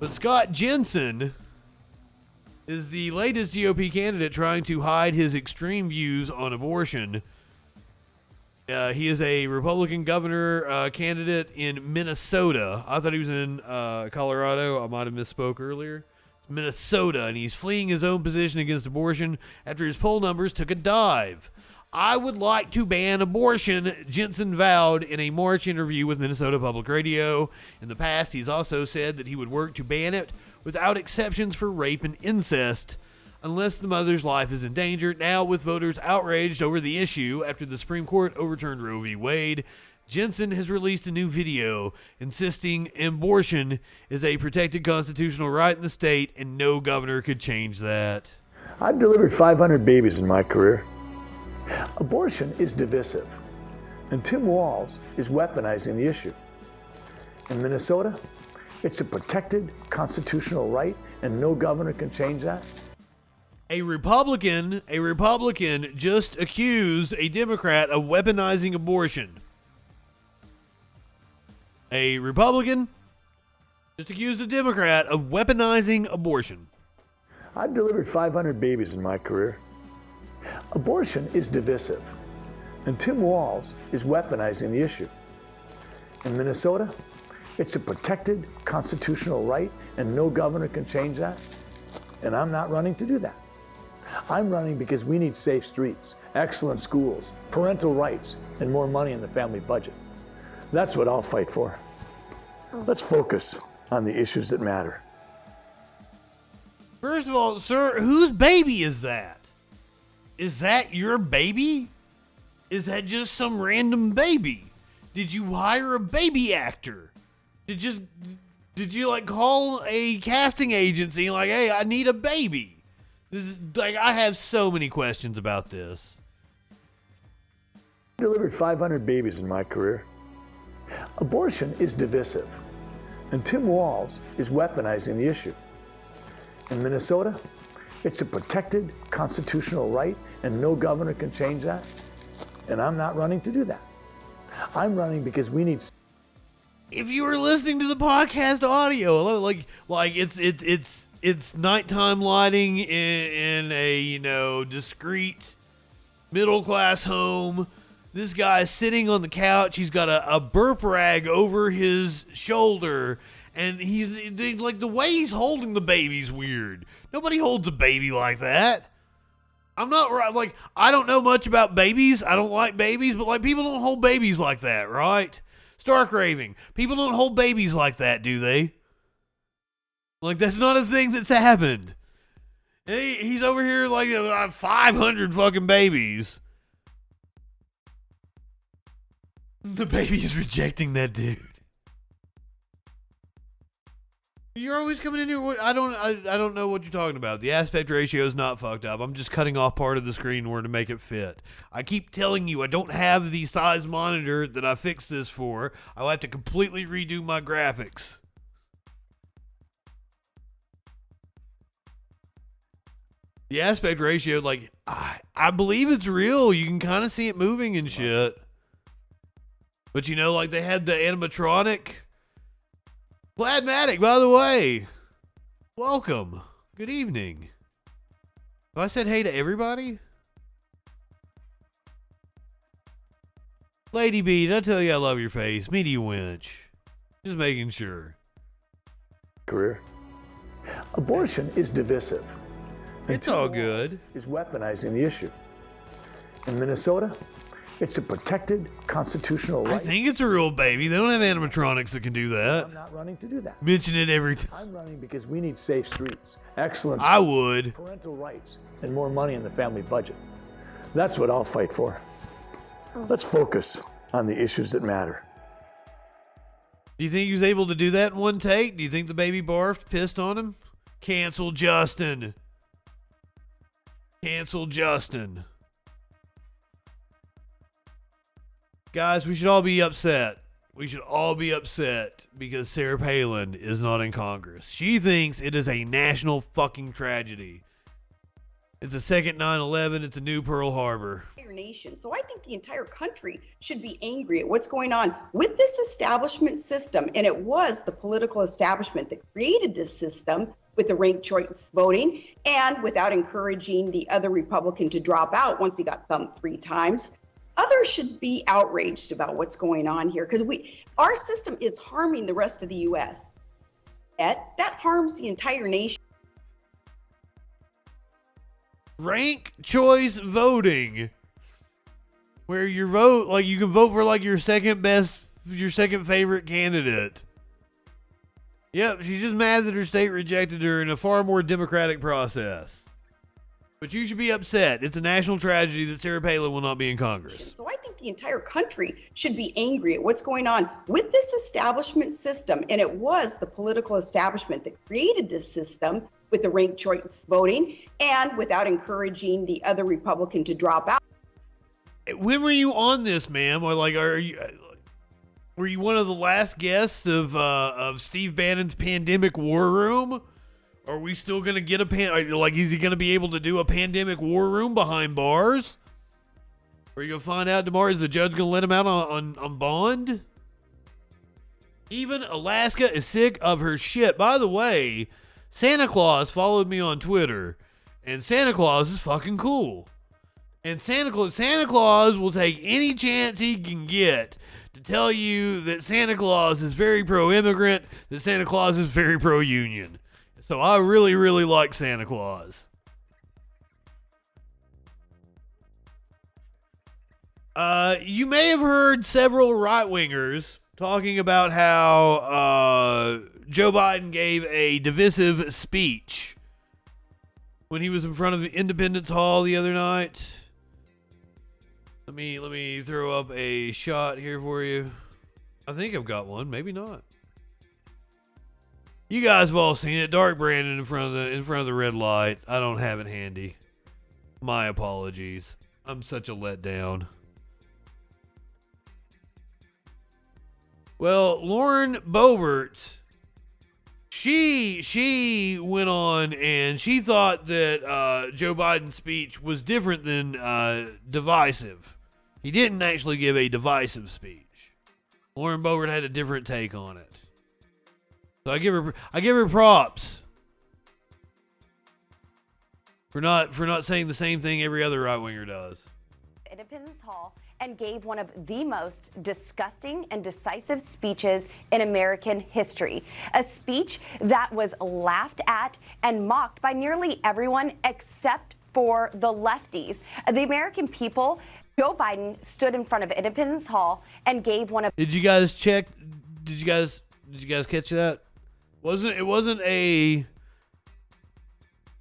But Scott Jensen is the latest GOP candidate trying to hide his extreme views on abortion. He is a Republican governor candidate in Minnesota. I thought he was in Colorado. I might have misspoke earlier. It's Minnesota, and he's fleeing his own position against abortion after his poll numbers took a dive. I would like to ban abortion, Jensen vowed in a March interview with Minnesota Public Radio. In the past, he's also said that he would work to ban it without exceptions for rape and incest, unless the mother's life is in danger. Now, with voters outraged over the issue after the Supreme Court overturned Roe v. Wade, Jensen has released a new video insisting abortion is a protected constitutional right in the state and no governor could change that. I've delivered 500 babies in my career. Abortion is divisive, and Tim Walsh is weaponizing the issue. In Minnesota, it's a protected constitutional right, and no governor can change that. A Republican just accused a Democrat of weaponizing abortion. A Republican just accused a Democrat of weaponizing abortion. I've delivered 500 babies in my career. Abortion is divisive, and Tim Walsh is weaponizing the issue. In Minnesota, it's a protected constitutional right, and no governor can change that. And I'm not running to do that. I'm running because we need safe streets, excellent schools, parental rights, and more money in the family budget. That's what I'll fight for. Let's focus on the issues that matter. First of all, sir, whose baby is that? Is that your baby? Is that just some random baby? Did you hire a baby actor? Did you like call a casting agency like, hey, I need a baby? This is like, I have so many questions about this. I delivered 500 babies in my career. Abortion is divisive, and Tim Walsh is weaponizing the issue. In Minnesota, it's a protected constitutional right, and no governor can change that. And I'm not running to do that. I'm running because we need. If you were listening to the podcast audio, like it's nighttime lighting in a discreet middle class home. This guy's sitting on the couch. He's got a burp rag over his shoulder, and he's like, the way he's holding the baby's weird. Nobody holds a baby like that. I'm not right. Like, I don't know much about babies. I don't like babies, but like, people don't hold babies like that, right? Stark raving. People don't hold babies like that, do they? Like, that's not a thing that's happened. He's over here like 500 fucking babies. The baby is rejecting that dude. You're always coming in here. I don't know what you're talking about. The aspect ratio is not fucked up. I'm just cutting off part of the screen where to make it fit. I keep telling you I don't have the size monitor that I fixed this for. I'll have to completely redo my graphics. The aspect ratio, like, I believe it's real. You can kind of see it moving and shit. But like they had the animatronic. Vladmatic, by the way. Welcome. Good evening. Have I said hey to everybody? Lady B, did I tell you I love your face? Media winch. Just making sure. Career. Abortion is divisive. It's all good. Is weaponizing the issue. In Minnesota, it's a protected constitutional right. I think it's a real baby. They don't have animatronics that can do that. I'm not running to do that. Mention it every time. I'm running because we need safe streets, excellent I schools, would. parental rights, and more money in the family budget. That's what I'll fight for. Let's focus on the issues that matter. Do you think he was able to do that in one take? Do you think the baby barfed, pissed on him? Cancel Justin. Cancel Justin. Guys, we should all be upset. We should all be upset because Sarah Palin is not in Congress. She thinks it is a national fucking tragedy. It's a second 9/11. It's a new Pearl Harbor. Nation. So I think the entire country should be angry at what's going on with this establishment system. And it was the political establishment that created this system with the ranked choice voting and without encouraging the other Republican to drop out once he got thumped 3 times. Others should be outraged about what's going on here because our system is harming the rest of the U.S. That harms the entire nation. Rank choice voting, where you vote, like you can vote for like your second favorite candidate. Yep, she's just mad that her state rejected her in a far more democratic process. But you should be upset. It's a national tragedy that Sarah Palin will not be in Congress. So I think the entire country should be angry at what's going on with this establishment system. And it was the political establishment that created this system with the ranked choice voting and without encouraging the other Republican to drop out. When were you on this, ma'am? Or like, were you one of the last guests of Steve Bannon's pandemic war room? Are we still gonna get is he gonna be able to do a pandemic war room behind bars? Are you gonna find out tomorrow? Is the judge gonna let him out on bond? Even Alaska is sick of her shit. By the way, Santa Claus followed me on Twitter, and Santa Claus is fucking cool. And Santa Claus will take any chance he can get to tell you that Santa Claus is very pro-immigrant, that Santa Claus is very pro-union. So I really, really like Santa Claus. You may have heard several right-wingers talking about how Joe Biden gave a divisive speech when he was in front of Independence Hall the other night. Let me throw up a shot here for you. I think I've got one, maybe not. You guys have all seen it. Dark Brandon in front of the red light. I don't have it handy. My apologies. I'm such a letdown. Well, Lauren Boebert, she went on and she thought that Joe Biden's speech was different than divisive. He didn't actually give a divisive speech. Lauren Boebert had a different take on it. So I give her props for not saying the same thing every other right winger does. Independence Hall and gave one of the most disgusting and decisive speeches in American history. A speech that was laughed at and mocked by nearly everyone except for the lefties. The American people, Joe Biden stood in front of Independence Hall and gave one of... Did you guys check? Did you guys catch that? It wasn't a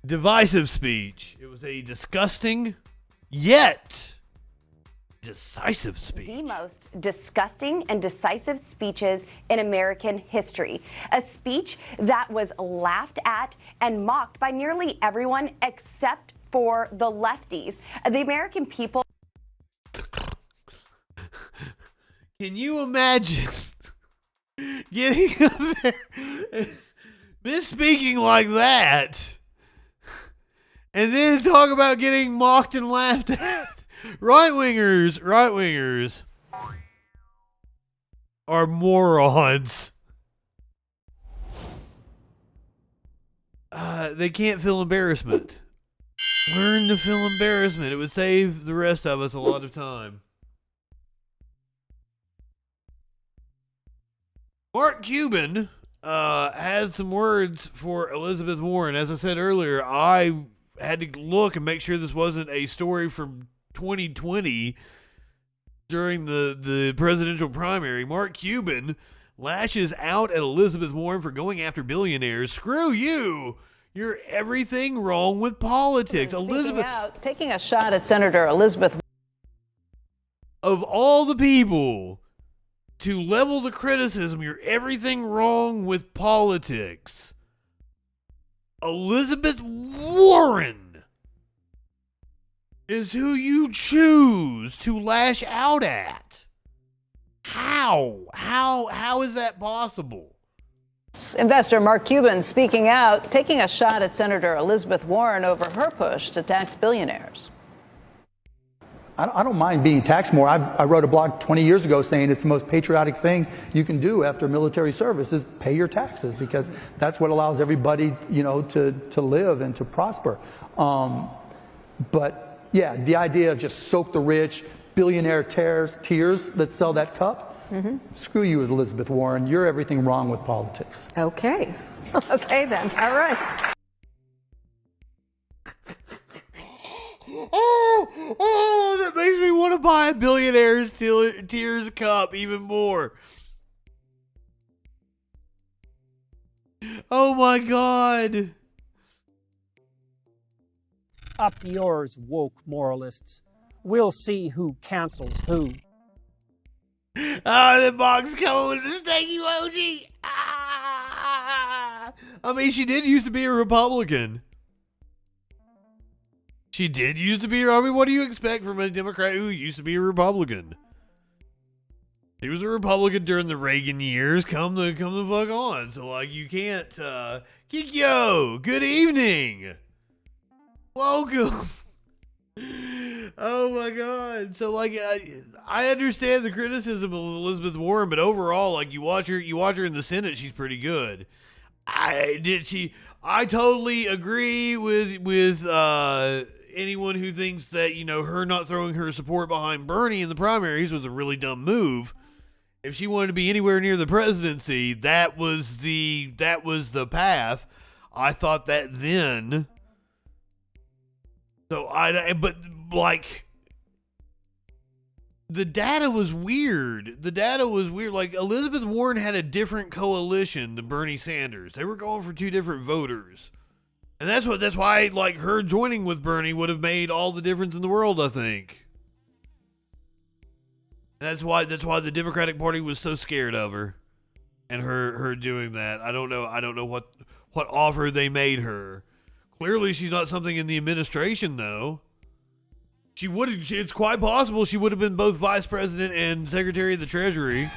divisive speech. It was a disgusting yet decisive speech. The most disgusting and decisive speeches in American history. A speech that was laughed at and mocked by nearly everyone except for the lefties. The American people... Can you imagine getting up there, misspeaking like that, and then talk about getting mocked and laughed at? Right wingers are morons. They can't feel embarrassment. Learn to feel embarrassment. It would save the rest of us a lot of time. Mark Cuban has some words for Elizabeth Warren. As I said earlier, I had to look and make sure this wasn't a story from 2020 during the presidential primary. Mark Cuban lashes out at Elizabeth Warren for going after billionaires. Screw you. You're everything wrong with politics. Elizabeth, taking a shot at Senator Elizabeth. Of all the people to level the criticism, you're everything wrong with politics. Elizabeth Warren is who you choose to lash out at. How is that possible? Investor Mark Cuban speaking out, taking a shot at Senator Elizabeth Warren over her push to tax billionaires. I don't mind being taxed more. I wrote a blog 20 years ago saying it's the most patriotic thing you can do after military service is pay your taxes, because that's what allows everybody, to live and to prosper. But yeah, the idea of just soak the rich, billionaire tears that sell that cup. Screw you, Elizabeth Warren. You're everything wrong with politics. Okay. Okay, then. All right. Oh, that makes me want to buy a billionaire's tears cup even more. Oh my God. Up yours, woke moralists. We'll see who cancels who. Oh, the box coming with the snake emoji. Ah! I mean, she did used to be a Republican. She did used to be. I mean, what do you expect from a Democrat who used to be a Republican? He was a Republican during the Reagan years. Come the fuck on. So like, you can't. Kikyo, good evening. Welcome. Oh my God. So like, I understand the criticism of Elizabeth Warren, but overall, like, you watch her in the Senate, she's pretty good. I totally agree with anyone who thinks that, her not throwing her support behind Bernie in the primaries was a really dumb move. If she wanted to be anywhere near the presidency, that was the path. I thought that then. So but like, the data was weird. Like, Elizabeth Warren had a different coalition than Bernie Sanders. They were going for two different voters. And that's why, like, her joining with Bernie would have made all the difference in the world, I think. That's why the Democratic Party was so scared of her and her doing that. I don't know what offer they made her. Clearly she's not something in the administration, though. It's quite possible she would have been both vice president and secretary of the Treasury.